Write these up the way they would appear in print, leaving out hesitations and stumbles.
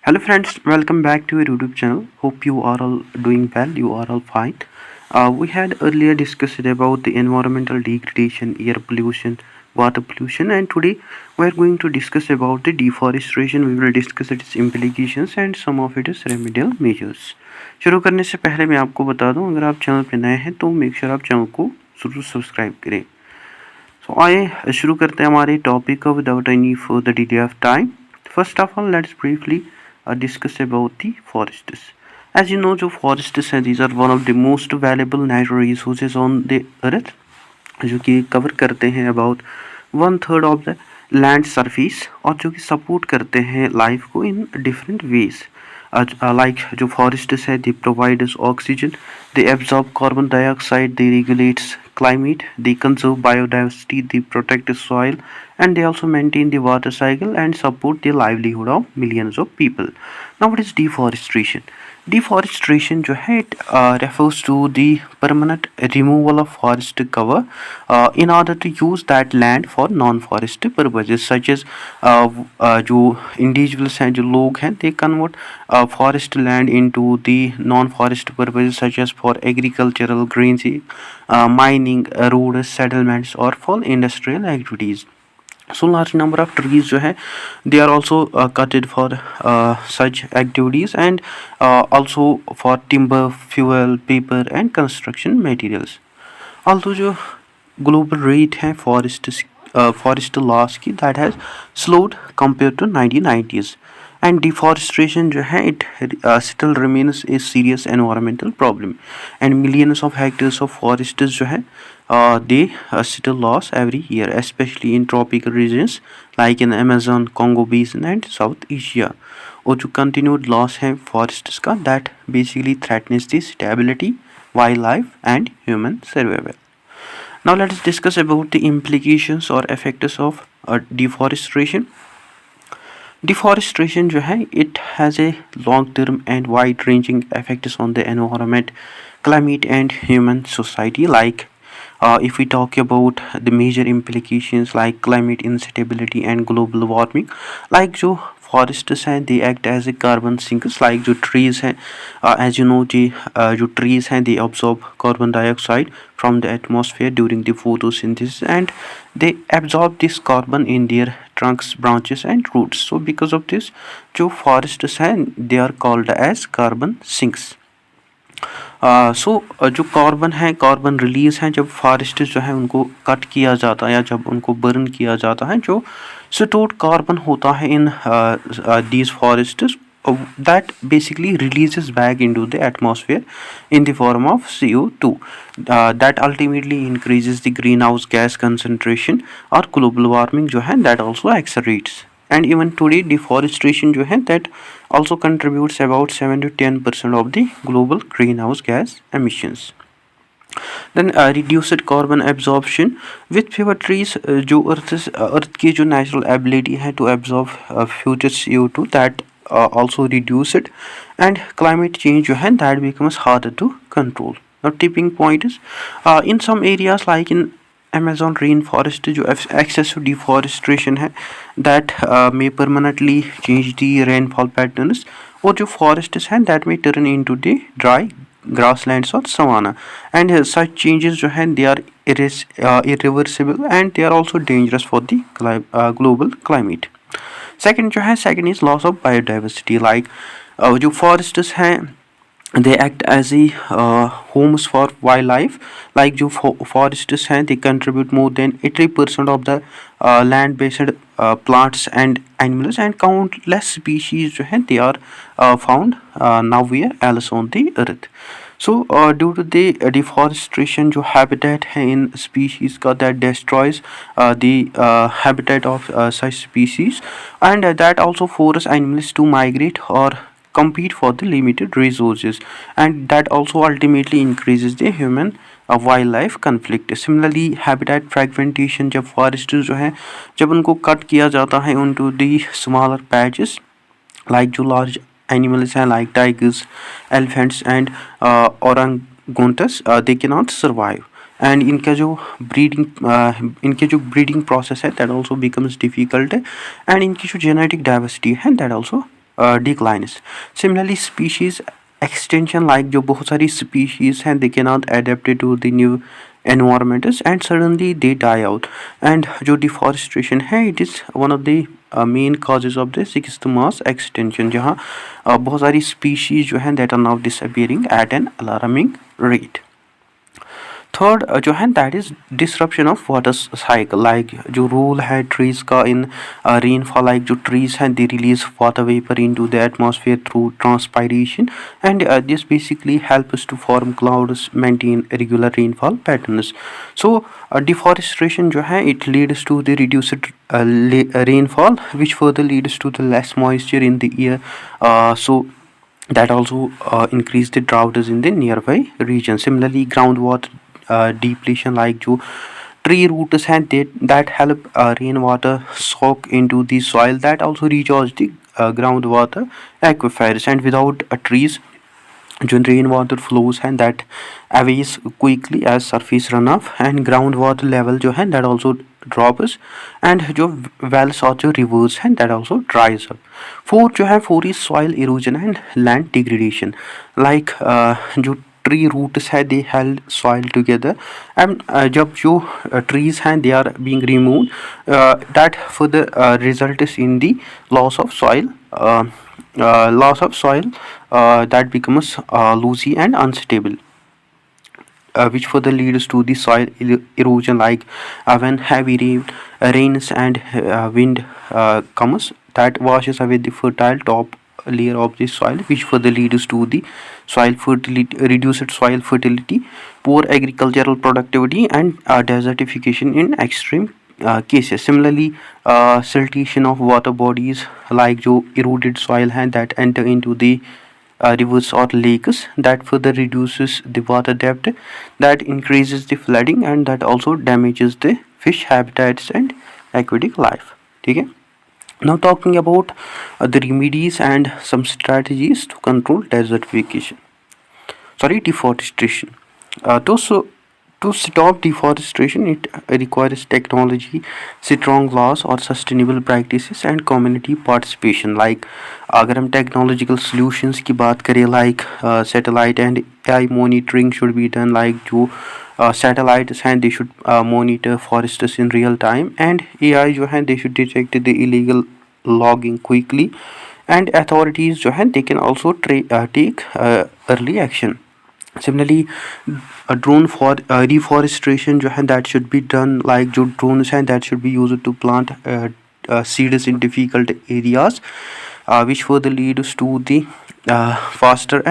Hello friends, welcome back to our YouTube channel. Hope you are all doing well, you are all fine. We had earlier discussed about the environmental degradation, air pollution, water pollution, and today we are going to discuss about the deforestation. We will discuss its implications and some of its remedial measures. शुरू करने से पहले मैं आपको बता दूं, अगर आप चैनल पर नए हैं तो मेक श्योर आप चैनल को जरूर सब्सक्राइब करें. So आइए शुरू करते हैं हमारे टॉपिक को without any further delay of time. First of all let's briefly discuss about the forests. As you know, जो forests हैं, these are one of the most valuable natural resources on the earth, जो कि cover करते हैं about 1/3 of the land surface और जो कि support करते हैं लाइफ को इन डिफरेंट वेज. Like जो forests है, they provide us oxygen, they absorb carbon dioxide, they regulate climate, they conserve biodiversity, they protect the soil, and they also maintain the water cycle and support the livelihood of millions of people. Now what is deforestation? Deforestation जो है, it refers to the permanent removal of forest cover in order to use that land for non-forest purposes, such as जो individuals हैं, जो लोग हैं, they convert forest land into the non-forest purposes such as for agricultural, grazing, mining, roads, settlements, or for industrial activities. So large number of trees जो है, they are also cutted for such activities, and also for timber, fuel, paper, and construction materials. Although जो global rate है forest loss की, that has slowed compared to 1990s, and deforestation जो है, it still remains a serious environmental problem, and millions of hectares of forests जो है, they still lost every year, especially in tropical regions like in Amazon, Congo Basin, and South Asia. और जो continued loss है forests का, that basically threatens the stability, wildlife, and human survival. Now let us discuss about the implications or effects of deforestation. Deforestation जो है, it has a long-term and wide-ranging effects on the environment, climate, and human society. Like if we talk about the major implications like climate instability and global warming, like जो forests हैं, they act as a carbon sinks. Like जो trees हैं, as you know, जो trees हैं, they absorb carbon dioxide from the atmosphere during the photosynthesis, and they absorb this carbon in their trunks, branches, and roots. So because of this, जो forests हैं, they are called as carbon sinks. जो carbon है, carbon release है, जब forest जो है उनको cut किया जाता है या जब उनको बर्न किया जाता है, जो स्टोर्ड कार्बन होता है in these forests, that basically releases back into the atmosphere in the form of CO2, that ultimately increases the greenhouse gas concentration, or global warming जो है, that also accelerates. And even today deforestation जो है, that also contributes about 7 to 10% of the global greenhouse gas emissions. Then reduced carbon absorption. With fewer trees, जो अर्थ की जो natural ability है to absorb future CO2, that also reduce it, and climate change जो है, that becomes harder to control. Now tipping point is in some areas like in Amazon rainforest, जो excessive deforestation है, that may permanently change the rainfall patterns, और जो forests हैं, that may turn into the dry grasslands or savanna, and such changes जो हैं, they are irreversible, and they are also dangerous for the global climate. Second जो है, second is loss of biodiversity. Like जो forests हैं, they act as a homes for wildlife. Like जो forests हैं, they contribute more than 80% of the land based plants and animals, and countless species जो हैं, they are found nowhere else on the earth. So due to the deforestation, जो habitat है in species का, that destroys the habitat of such species, and that also forces animals to migrate or compete for the limited resources, and that also ultimately increases the human wildlife conflict. Similarly habitat fragmentation, जब forest जो है, जब उनको cut किया जाता है into the smaller patches, like जो large animals हैं like tigers, elephants, and orangutans, they cannot survive, and इनका जो breeding process है, that also becomes difficult है, and इनकी जो genetic diversity है, that also declines. Similarly, species extinction, like जो बहुत सारी species हैं, they cannot adapt to the new environments and suddenly they die out. And जो deforestation है, it is one of the main causes of the sixth mass extinction, जहाँ बहुत सारी species जो हैं that are now disappearing at an alarming rate. Third जो है that is disruption of water cycle, like जो रूल है ट्रीज का इन रेनफॉल, लाइक जो ट्रीज हैं they release water vapour into the atmosphere through transpiration and this basically helps to form clouds, maintain regular rainfall patterns. So deforestation जो है it leads to the reduced rainfall, which further leads to the less moisture in the air, so that also increase the droughts in the nearby region. Similarly, groundwater depletion, like जो tree roots हैं that help rainwater soak into the soil, that also recharge the groundwater aquifers, and without trees जो rainwater flows हैं that aways quickly as surface runoff, and groundwater level जो है that also drops, and जो wells और जो rivers हैं that also dries up. Fourth जो है four is soil erosion and land degradation, like जो tree roots है they held soil together, and जब जो trees हैं they are being removed, that further results in the loss of soil, that becomes loosey and unstable, which further leads to the soil erosion, like when heavy rains and wind comes, that washes away the fertile top layer of the soil, which further leads to the soil fertility, reduced soil fertility, poor agricultural productivity, and desertification in extreme cases. Similarly, siltation of water bodies, like जो eroded soil hand that enter into the rivers or lakes, that further reduces the water depth, that increases the flooding, and that also damages the fish habitats and aquatic life. ठीक है. Now talking about the remedies and some strategies to control desertification. Deforestation. To stop deforestation, it requires technology, strong laws or sustainable practices and community participation. Like अगर हम technological solutions की बात करें, like satellite and AI monitoring should be done. Like जो satellites हैं they should monitor forests in real time, and AI जो हैं they should detect the illegal logging quickly, and authorities जो हैं they can also take early action. Similarly, a drone for reforestation जो है that should be done, like जो drones हैं that should be used to plant seeds in difficult areas, which further leads to the faster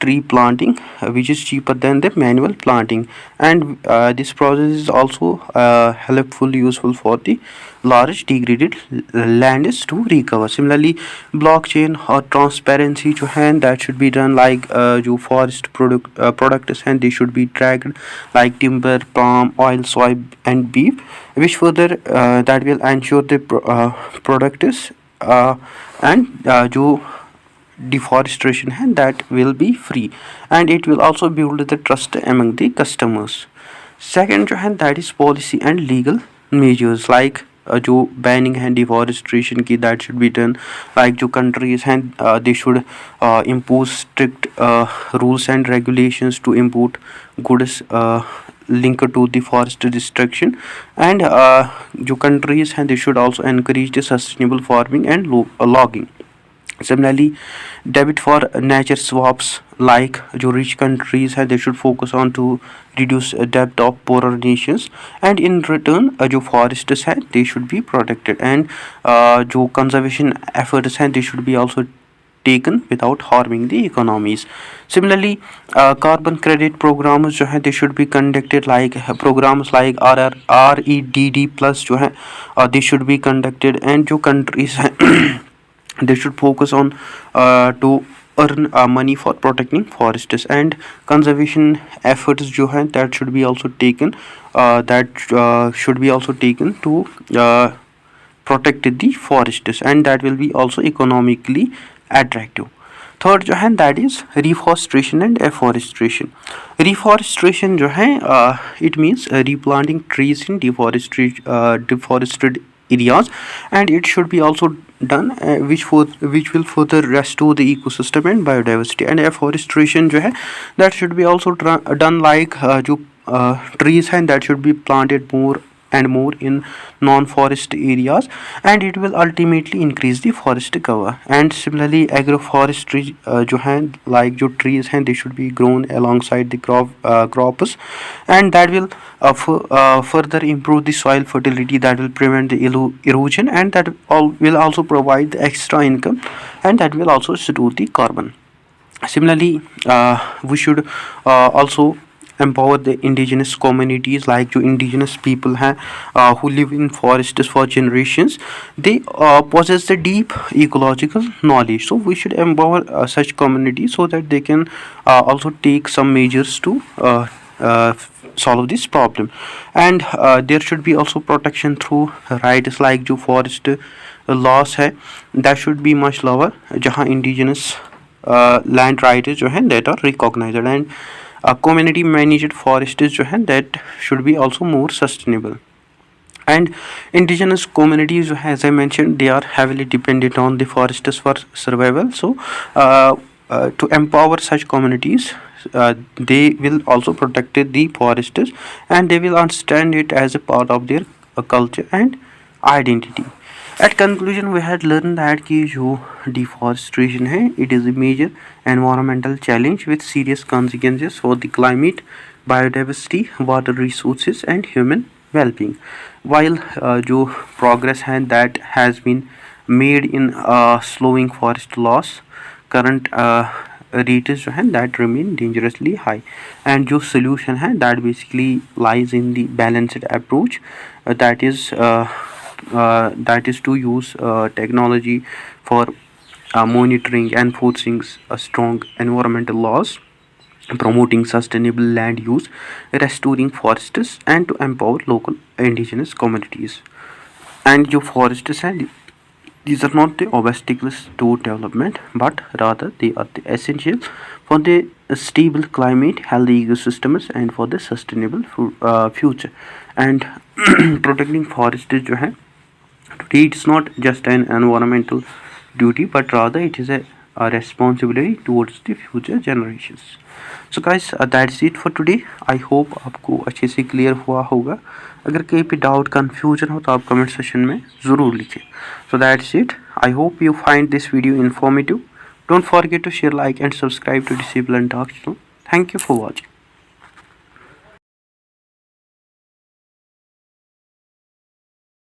tree planting, which is cheaper than the manual planting, and this process is also useful for the large degraded lands to recover. Similarly, blockchain or transparency जो है that should be done, like जो forest products हैं they should be tracked, like timber, palm oil, soy and beef, which further that will ensure the products and जो deforestation है that will be free, and it will also build the trust among the customers. Second जो है that is policy and legal measures, like जो banning है deforestation की that should be done, like जो countries हैं they should impose strict rules and regulations to import goods linked to the forest destruction, and जो countries हैं they should also encourage the sustainable farming and logging. Similarly, debit for nature swaps, like जो rich countries हैं they should focus on to reduce debt of poorer nations, and in return जो forests हैं they should be protected, and जो conservation efforts हैं they should be also taken without harming the economies. Similarly, carbon credit programs जो हैं they should be conducted, like programs like REDD plus जो हैं they should be conducted, and जो countries हैं they should focus on to earn money for protecting forests, and conservation efforts जो हैं that should be also taken to protect the forests, and that will be also economically attractive. Third जो है that is reforestation and afforestation. Reforestation जो है it means replanting trees in deforested areas, and it should be also done, which will further restore the ecosystem and biodiversity. And afforestation जो है that should be also done, like जो trees हैं that should be planted more and more in non-forest areas, and it will ultimately increase the forest cover. And similarly agroforestry जो हैं, like जो trees हैं, they should be grown alongside the crops, and that will further improve the soil fertility, that will prevent the erosion, and that will also provide the extra income, and that will also store the carbon. Similarly we should also empower the indigenous communities, like जो indigenous people हैं who live in forests for generations. They possess the deep ecological knowledge, so we should empower such communities so that they can also take some measures to solve this problem. And there should be also protection through rights, like जो forest loss है that should be much lower, जहाँ indigenous land rights जो हैं that are recognized, and community managed forests जो हैं that should be also more sustainable. And indigenous communities, as I mentioned, they are heavily dependent on the forests for survival. So to empower such communities, they will also protect the forests, and they will understand it as a part of their culture and identity. At conclusion, we had learned that कि जो deforestation है, it is a major environmental challenge with serious consequences for the climate, biodiversity, water resources, and human well-being. While जो progress है that has been made in slowing forest loss, current rates जो हैं that remain dangerously high, and जो solution है that basically lies in the balanced approach, that is to use technology for monitoring, enforcing strong environmental laws, promoting sustainable land use, restoring forests, and to empower local indigenous communities. And जो forests हैं, these are not the obstacles to development, but rather they are the essential for the stable climate, healthy ecosystems, and for the sustainable future. And protecting forests जो है, today it's not just an environmental duty, but rather it is a responsibility towards the future generations. So guys, that's it for today. I hope आपको अच्छे से clear हुआ होगा. अगर कहीं पे डाउट कन्फ्यूजन हो तो आप कमेंट सेशन में ज़रूर लिखें. So that's it. I hope you find this video informative. Don't forget to share, like, and subscribe to Disable and Talk channel. Thank you for watching.